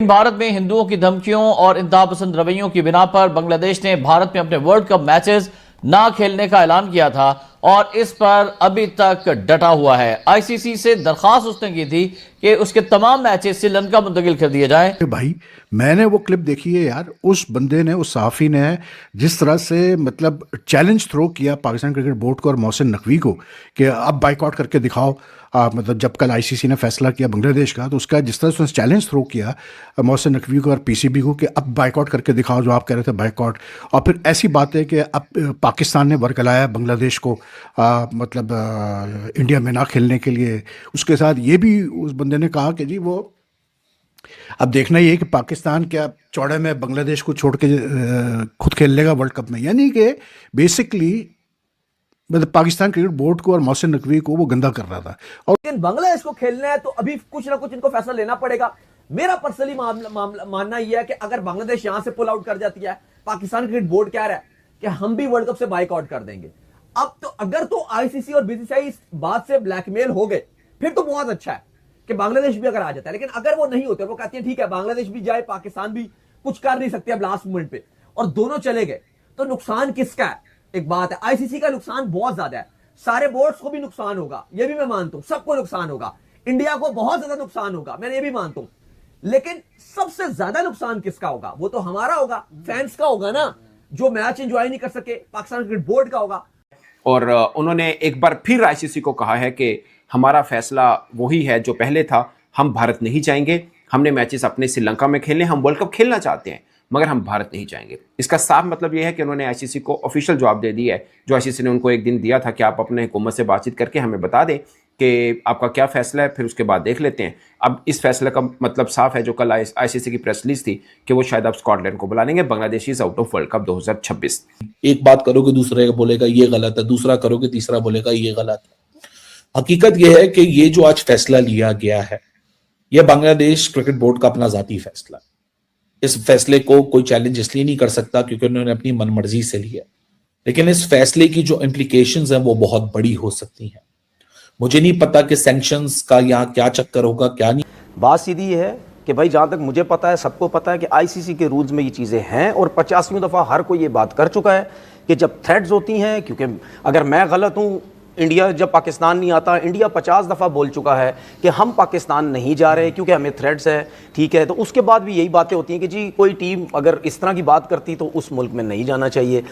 भारत में हिंदुओं की धमकियों और इंतहा पसंद रवैयों की बिना पर बांग्लादेश ने भारत में अपने वर्ल्ड कप मैचेस ना खेलने का ऐलान किया था और इस पर अभी तक डटा हुआ है। आईसीसी से दरखास्त उसने की थी कि उसके तमाम मैचेस श्रीलंका मुंतकिल कर दिए जाएं। भाई मैंने वो क्लिप देखी है यार, उस बंदे ने, उस सहाफ़ी ने जिस तरह से मतलब चैलेंज थ्रो किया पाकिस्तान क्रिकेट बोर्ड को और मोहसिन नकवी को कि अब बाइकआउट करके दिखाओ। मतलब जब कल आईसीसी ने फैसला किया बांग्लादेश का, तो उसका जिस तरह से उसने चैलेंज थ्रो किया मोहसिन नकवी को और पीसीबी को कि अब बाइकआउट करके दिखाओ जो आप कह रहे थे बाइकआउट, और फिर ऐसी बात है कि अब पाकिस्तान ने वर्गलाया बांग्लादेश को इंडिया में ना खेलने के लिए। उसके साथ ये भी उस बंदे ने कहा कि जी वो अब देखना ये है कि पाकिस्तान क्या चौड़े में बांग्लादेश को छोड़ के खुद खेल लेगा वर्ल्ड कप में। यानी कि बेसिकली मतलब पाकिस्तान क्रिकेट बोर्ड को और मोहसिन नकवी को वो गंदा कर रहा था। और लेकिन बांग्लादेश को खेलना है तो अभी कुछ ना कुछ इनको फैसला लेना पड़ेगा। मेरा पर्सनली मानना यह है कि अगर बांग्लादेश यहां से पुल आउट कर जाती है, पाकिस्तान क्रिकेट बोर्ड कह रहा है कि हम भी वर्ल्ड कप से बाइकआउट कर देंगे। अब तो अगर तो आईसीसी और बीसीसीआई इस बात से ब्लैकमेल हो गए फिर तो बहुत अच्छा है कि बांग्लादेश भी अगर आ जाता है। लेकिन अगर वो नहीं होते, वो कहते हैं ठीक है बांग्लादेश भी जाए, पाकिस्तान भी कुछ कर नहीं सकते अब लास्ट मोमेंट पे, और दोनों चले गए, तो नुकसान किसका है? एक बात है, आईसीसी का नुकसान बहुत ज्यादा है, सारे बोर्ड्स को भी नुकसान होगा, ये भी मैं मानता हूं, सबको नुकसान होगा, इंडिया को बहुत ज्यादा नुकसान होगा, मैं ये भी मानता हूं। लेकिन सबसे ज्यादा नुकसान किसका होगा? वो तो हमारा होगा, फैंस का होगा ना, जो मैच एंजॉय नहीं कर सके, पाकिस्तान क्रिकेट बोर्ड का होगा। और उन्होंने एक बार फिर आईसीसी को कहा है कि हमारा फैसला वही है जो पहले था, हम भारत नहीं जाएंगे, हमने मैचेस अपने श्रीलंका में खेलने, हम वर्ल्ड कप खेलना चाहते हैं मगर हम भारत नहीं जाएंगे। इसका साफ मतलब यह है कि उन्होंने आईसीसी को ऑफिशियल जवाब दे दिया है, जो आईसीसी ने उनको एक दिन दिया था कि आप अपने हुकूमत से बातचीत करके हमें बता दें कि आपका क्या फैसला है, फिर उसके बाद देख लेते हैं। अब इस फैसले का मतलब साफ है, जो कल आईसीसी की प्रेस रिलीज थी कि वो शायद अब स्कॉटलैंड को बुला लेंगे। Bangladesh is out of world cup 2026। एक बात करोगे दूसरे का बोलेगा ये गलत है, दूसरा करोगे तीसरा बोलेगा ये गलत है। हकीकत यह है कि ये जो आज फैसला लिया गया है, यह बांग्लादेश क्रिकेट बोर्ड का अपना जाती फैसला है। इस फैसले को कोई चैलेंज इसलिए नहीं कर सकता क्योंकि उन्होंने अपनी मनमर्जी से लिया, लेकिन इस फैसले की जो इम्प्लीकेशंस हैं वो बहुत बड़ी हो सकती हैं। मुझे नहीं पता कि सैंक्शंस का यहाँ क्या चक्कर होगा क्या नहीं। बात सीधी है कि भाई जहां तक मुझे पता है, सबको पता है कि आईसीसी के रूल्स में ये चीज़ें हैं और 50वीं दफ़ा हर कोई ये बात कर चुका है कि जब थ्रेट्स होती हैं, क्योंकि अगर मैं गलत हूं, इंडिया जब पाकिस्तान नहीं आता, इंडिया 50 दफ़ा बोल चुका है कि हम पाकिस्तान नहीं जा रहे क्योंकि हमें थ्रेट्स है, ठीक है, तो उसके बाद भी यही बातें होती हैं कि जी कोई टीम अगर इस तरह की बात करती तो उस मुल्क में नहीं जाना चाहिए।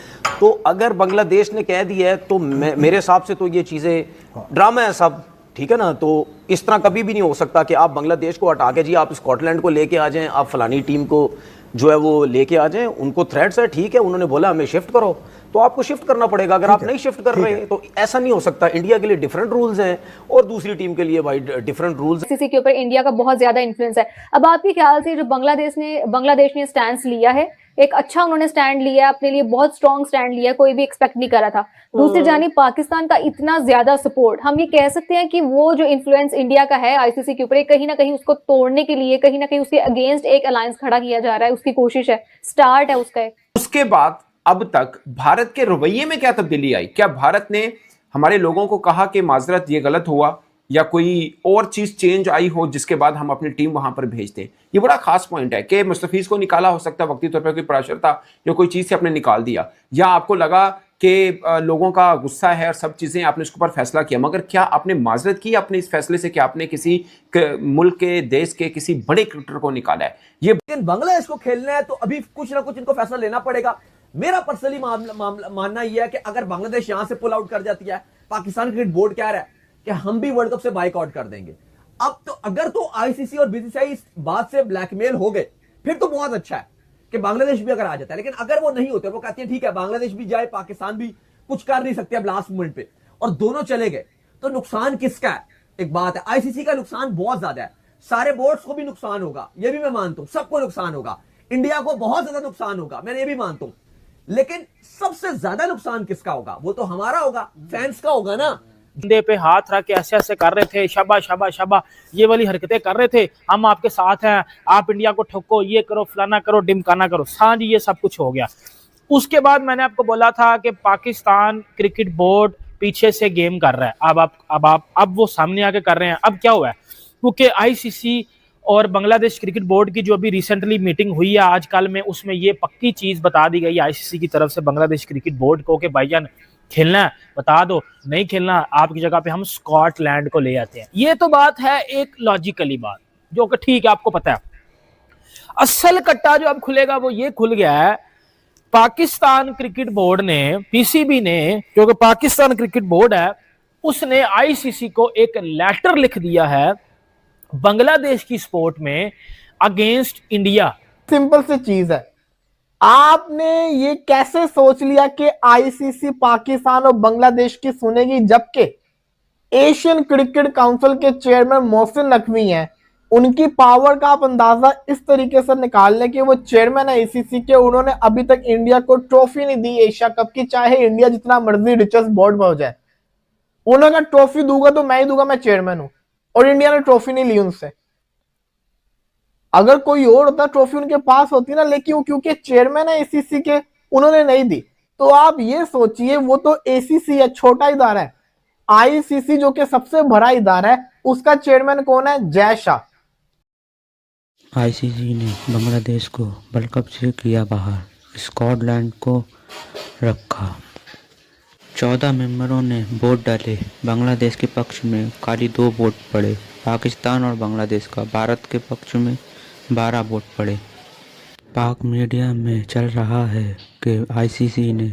तो अगर बांग्लादेश ने कह दिया है तो मेरे हिसाब से तो ये चीज़ें ड्रामा है सब, ठीक है ना। तो इस तरह कभी भी नहीं हो सकता कि आप बांग्लादेश को हटा के जी आप स्कॉटलैंड को लेके आ जाएं, आप फलानी टीम को जो है वो लेके आ जाएं। उनको थ्रेट्स है, ठीक है, उन्होंने बोला हमें शिफ्ट करो तो आपको शिफ्ट करना पड़ेगा। अगर आप नहीं शिफ्ट कर रहे तो ऐसा नहीं हो सकता। इंडिया के लिए डिफरेंट रूल्स हैं और दूसरी टीम के लिए भाई डिफरेंट रूल्स। आईसीसी के ऊपर इंडिया का बहुत ज्यादा इन्फ्लुएंस है। अब आपके ख्याल से जो बांग्लादेश ने स्टैंड लिया है, एक अच्छा उन्होंने स्टैंड लिया, अपने लिए बहुत स्ट्रॉन्ग स्टैंड लिया, कोई भी एक्सपेक्ट नहीं कर रहा था। दूसरी जानिब पाकिस्तान का इतना ज्यादा सपोर्ट, हम ये कह सकते हैं कि वो जो इन्फ्लुएंस इंडिया का है आईसीसी के ऊपर, कहीं ना कहीं उसको तोड़ने के लिए, कहीं ना कहीं उसके अगेंस्ट एक अलायंस खड़ा किया जा रहा है, उसकी कोशिश है, स्टार्ट है उसका। उसके बाद अब तक भारत के रवैये में क्या तब्दीली आई? क्या भारत ने हमारे लोगों को कहा कि माजरत ये गलत हुआ, या कोई और चीज चेंज आई हो जिसके बाद हम अपनी टीम वहां पर भेज दें? ये बड़ा खास पॉइंट है कि मुस्तफीज को निकाला हो सकता है, वक्ती तौर पर कोई प्रेशर था या कोई चीज से आपने निकाल दिया, या आपको लगा कि लोगों का गुस्सा है और सब चीजें, आपने इसके ऊपर फैसला किया, मगर क्या आपने माजरत की अपने इस फैसले से? क्या आपने किसी मुल्क के, देश के किसी बड़े क्रिकेटर को निकाला है? ये बांग्लादेश को खेलना है तो अभी कुछ ना कुछ इनको फैसला लेना पड़ेगा। मेरा पर्सनली मानना यह है कि अगर बांग्लादेश यहां से पुल आउट कर जाती है, पाकिस्तान क्रिकेट बोर्ड कह रहा है कि हम भी वर्ल्ड कप से बाइकआउट कर देंगे। अब तो अगर तो आईसीसी और बीसीसीआई इस बात से ब्लैकमेल हो गए फिर तो बहुत अच्छा है कि बांग्लादेश भी अगर आ जाता है। लेकिन अगर वो नहीं होते, वो कहते हैं ठीक है बांग्लादेश भी जाए, पाकिस्तान भी कुछ कर नहीं सकते अब लास्ट मोमेंट पे, और दोनों चले गए, तो नुकसान किसका है? एक बात है, आईसीसी का नुकसान बहुत ज्यादा है, सारे बोर्ड्स को भी नुकसान होगा, ये भी मैं मानता हूं, सबको नुकसान होगा, इंडिया को बहुत ज्यादा नुकसान होगा, मैं ये भी मानता हूं। लेकिन सबसे ज्यादा नुकसान किसका होगा? वो तो हमारा होगा, फैंस का होगा ना। कंधे पे हाथ रख के ऐसे ऐसे कर रहे थे, शाबा शाबा शाबा, ये वाली हरकतें कर रहे थे, हम आपके साथ हैं, आप इंडिया को ठोको, ये करो, फलाना करो, डिमकाना करो। हाँ जी, ये सब कुछ हो गया। उसके बाद मैंने आपको बोला था कि पाकिस्तान क्रिकेट बोर्ड पीछे से गेम कर रहा है। अब वो सामने आके कर रहे हैं। अब क्या हुआ है, क्योंकि आईसीसी और बांग्लादेश क्रिकेट बोर्ड की जो अभी रिसेंटली मीटिंग हुई है आजकल में, उसमें ये पक्की चीज बता दी गई आईसीसी की तरफ से बांग्लादेश क्रिकेट बोर्ड को कि भाईजान खेलना है बता दो, नहीं खेलना आपकी जगह पे हम स्कॉटलैंड को ले आते हैं। ये तो बात है एक लॉजिकली बात, जो कि ठीक है, आपको पता है। असल कट्टा जो अब खुलेगा वो ये खुल गया है, पाकिस्तान क्रिकेट बोर्ड ने, पीसीबी ने, क्योंकि पाकिस्तान क्रिकेट बोर्ड है, उसने आईसीसी को एक लेटर लिख दिया है बांग्लादेश की स्पोर्ट में अगेंस्ट इंडिया। सिंपल सी चीज है, आपने ये कैसे सोच लिया कि आईसीसी पाकिस्तान और बांग्लादेश की सुनेगी, जबकि एशियन क्रिकेट काउंसिल के चेयरमैन मोहसिन नकवी हैं, उनकी पावर का आप अंदाजा इस तरीके से निकाल लें कि वो चेयरमैन है आईसीसी के, उन्होंने अभी तक इंडिया को ट्रॉफी नहीं दी एशिया कप की, चाहे इंडिया जितना मर्जी रिचेस्ट बोर्ड हो जाए। उन्होंने कहा ट्रॉफी दूंगा तो मैं ही दूंगा, मैं चेयरमैन हूं, और इंडिया ने ट्रॉफी नहीं ली उनसे। अगर कोई और होता ट्रॉफी उनके पास होती ना, लेकिन क्योंकि चेयरमैन है एसीसी के, उन्होंने नहीं दी। तो आप ये सोचिए, वो तो एसीसी है, छोटा इदारा है, आईसीसी जो कि सबसे बड़ा इदारा है, उसका चेयरमैन कौन है? जय शाह। आईसीसी ने बांग्लादेश को वर्ल्ड कप से किया बाहर, स्कॉटलैंड को रखा। 14 मेंबरों ने वोट डाले, बांग्लादेश के पक्ष में खाली 2 वोट पड़े पाकिस्तान और बांग्लादेश का, भारत के पक्ष में 12 वोट पड़े। पाक मीडिया में चल रहा है कि आईसीसी ने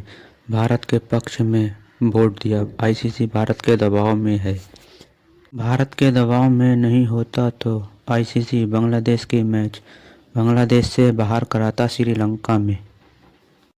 भारत के पक्ष में वोट दिया, आईसीसी भारत के दबाव में है। भारत के दबाव में नहीं होता तो आईसीसी बांग्लादेश के मैच बांग्लादेश से बाहर कराता श्रीलंका में।